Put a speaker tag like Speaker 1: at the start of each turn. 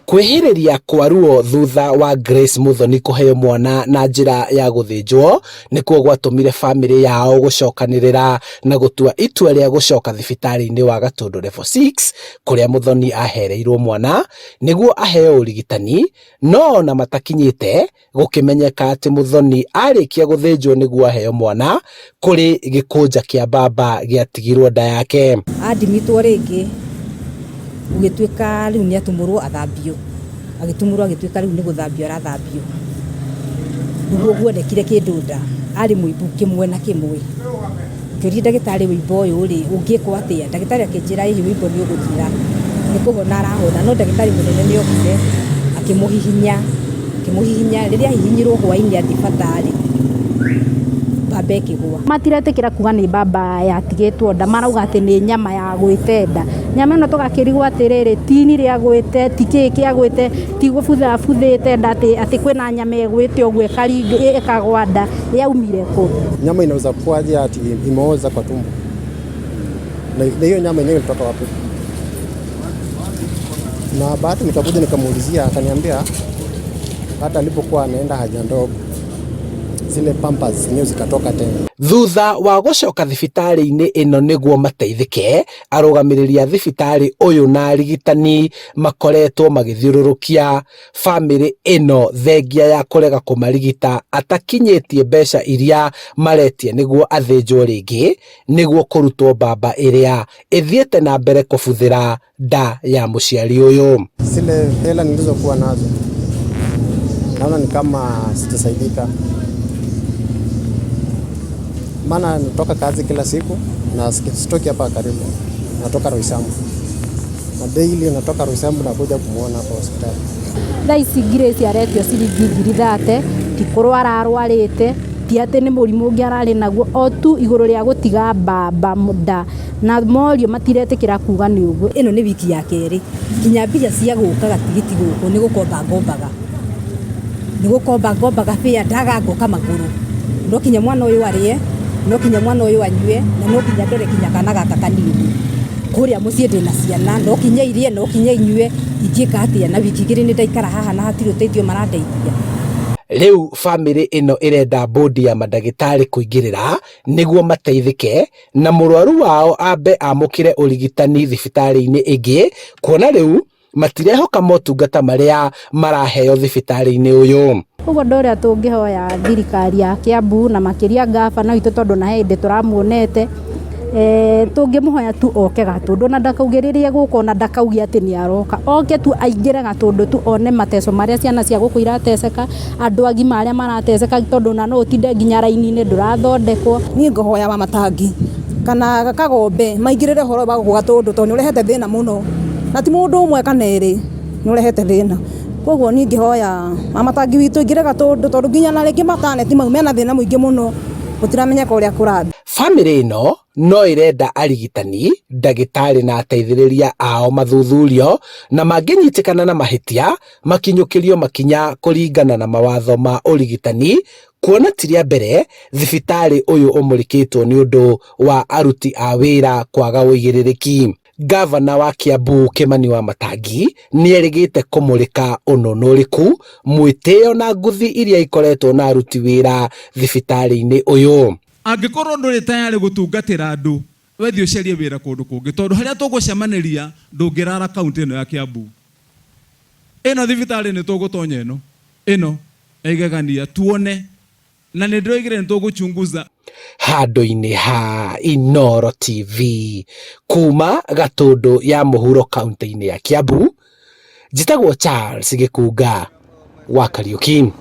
Speaker 1: Kwĩhĩrĩria kwa ruo thutha wa Grace Muthoni kũheo mwana na njĩra ya gũthĩnjwo nĩkuo gwatũmire bamĩrĩ yao gũcokanĩrĩra na gũtua itua rĩa gũcoka thibitarĩ-inĩ wa Gatũndũ level 6 kũrĩa Muthoni ahereirwo mwana nĩguo aheo ũrigitani, no ona matakinyĩte gũkĩmenyeka atĩ Muthoni arĩkia gũthĩnjwo nĩguo aheo mwana kũrĩ gĩkũnja kĩa mbamba gĩatigirwo nda yake.
Speaker 2: Admitwo rĩngĩ ũgĩtuĩka rĩu nĩ atumũrwo athambio, agĩtumũrwo agĩtuĩka rĩu nĩ gũthambio arathambio. Nĩguo guonekire kĩndũ nda, arĩ mũimbu kĩmwe na kĩmwe. Ngĩũria ndagĩtarĩ ũimbo ũyũ rĩ ũngĩkwo atĩa? Ndagĩtarĩ akĩnjĩra hihi ũimbo nĩ ũgũthira, nĩ kũhona arahona, no ndagĩtarĩ mũnene nĩ okire akĩmũhihinya rĩrĩa ahihinyirwo hwainĩ athibitarĩ mbamba ĩkĩgwa. Matiretĩkĩra kuga nĩ mbamba yatigĩtwo nda, marauga atĩ nĩ nyama ya gwĩte nda. Nyama ĩno tũgakĩrigwo atĩrĩrĩ, tini rĩa gwĩte ti kĩĩ kĩagwĩte, ti gũbutha buthĩte nda atĩ kwĩna nyama ĩgwĩte ũguo ĩkagwa nda, yaumire kũ?
Speaker 3: Nyama inaweza kuwaje ati imeoza kwa tumbo? Na hiyo nyama yenyewe ilitoka wapi? Na baada nikakuja nikamuulizia, akaniambia hata alipokuwa anaenda haja ndogo zile pampers zenyewe zikatoka tena.
Speaker 1: Thutha wa gũcoka thibitarĩ-inĩ ĩno nĩguo mateithĩke, arũgamĩrĩri a thibitarĩ ũyũ na arigitani makoretwo magĩthiũrũrũkia bamĩrĩ ĩno thengia ya kũrega kũmarigita atakinyĩtie mbeca iria maretia nĩguo athĩnjwo rĩngĩ nĩguo kũrutwo mbamba ĩrĩa ĩthiĩte na mbere kũbuthĩra nda ya mũciari ũyũ.
Speaker 3: Zile hela nilizokuwa nazo naona ni kama sitasaidika, maana natoka kazi kila siku na sitoki hapa karibu, natoka Roysambu na daily natoka Roysambu na kuja kumuona hapa hospitali.
Speaker 2: Thaisi Grace aretio ciringi 30 ti kũrwara arwarĩte, ti atĩ nĩ mũrimũ ũngĩ ararĩ naguo, o tu igũrũ rĩa gũtiga mbamba nda na morio matiretĩkĩra kuga nĩ ũguo. Ĩno nĩ wiki ya kerĩ, kinya mbia cia gũka gatigiti gũkũ nĩ gũkomba ngombaga bĩa ndaga ngoka magũrũ, no kinya mwana ũyũ arĩe, no kinya mwana ũyũ anyue, na no kinya ndore kinya kana gaka kanini kũrĩa mũciĩ ndĩna ciana, no kinya irie, no kinya inyue, ingĩka atĩa na wiki igĩrĩ nĩ ndaikara haha na hatirĩ ũteithio marandeithia.
Speaker 1: Rĩu bamĩrĩ ĩno ĩrenda bodi ya mandagĩtarĩ kũingĩrĩra nĩguo mateithĩke na mũrwaru wao ambe amũkĩre ũrigitani thibitarĩ-inĩ ĩngĩ, kuona rĩu matirehoka motungata marĩa maraheo thibitarĩ-inĩ ũyũ.
Speaker 2: Ũguo ndũrĩa tũngĩhoya thirikari ya Kiambu na makĩria ngabana witũ, tondũ na hĩndĩ tũramuonete, tũngĩmũhoya tu oke Gatũndũ na ndakaugĩrĩrie gũkũ na ndakaugia atĩ nĩ aroka, oke tu aingĩre Gatũndũ tu one mateso marĩa ciana cia gũkũ irateseka, andũ agima arĩa marateseka, tondũ na no ũtinde nginya raini-inĩ ndũrathondekwo. Niĩ ngũhoya wa Matangi kana Kagombe maingĩrĩre ũhoro wa gũkũ Gatũndũ, tondũ nĩ ũrehete thĩna mũno, na ti mũndũ ũmwe kana erĩ, nĩ ũrehete thĩna. Koguo niĩ ngĩhoya Matangi witũ ingĩre Gatũndũ, tondũ nginya na rĩngĩ mataneti mau mena thĩna mũingĩ mũno, gũtiramenyeka ũrĩa kũrathiĩ.
Speaker 1: Bamĩrĩ ĩno no ĩrenda arigitani, ndagĩtarĩ na ateithĩrĩria ao mathuthurio, na mangĩnyitĩkana na mahĩtia makinyũkĩrio makinya kũringana na mawatho ma ũrigitani, kuona ti rĩa mbere thibitarĩ ũyũ ũmũrĩkĩtwo nĩ ũndũ wa aruti a wĩra kwaga ũigĩrĩrĩki. Gavana wa Kiambu Kimani Wamatangi nĩ erĩgĩte kũmũrĩka ũnũnũrĩku, mwĩtĩo na nguthi iria ikoretwo na aruti wĩra thibitarĩ-inĩ ũyũ.
Speaker 4: Angĩkorwo ndũrĩ tayarĩ gũtungatĩra andũ, wethi ũcarie wĩra kũndũ kũngĩ, tondũ harĩa tũgũcemanĩria ndũngĩrara kaũntĩ ĩno ya Kiambu. Ĩno thibitarĩ nĩ tũgũtonya ĩno ĩgegania tuone, na nĩ ndĩroigire nĩ tũgũchunguza.
Speaker 1: Handũ-inĩ ha Inooro TV kuma Gatũndũ ya mũhuro kaũntĩ-inĩ ya Kiambu, njĩtagwo Charles Gĩkunga wa Kariũki.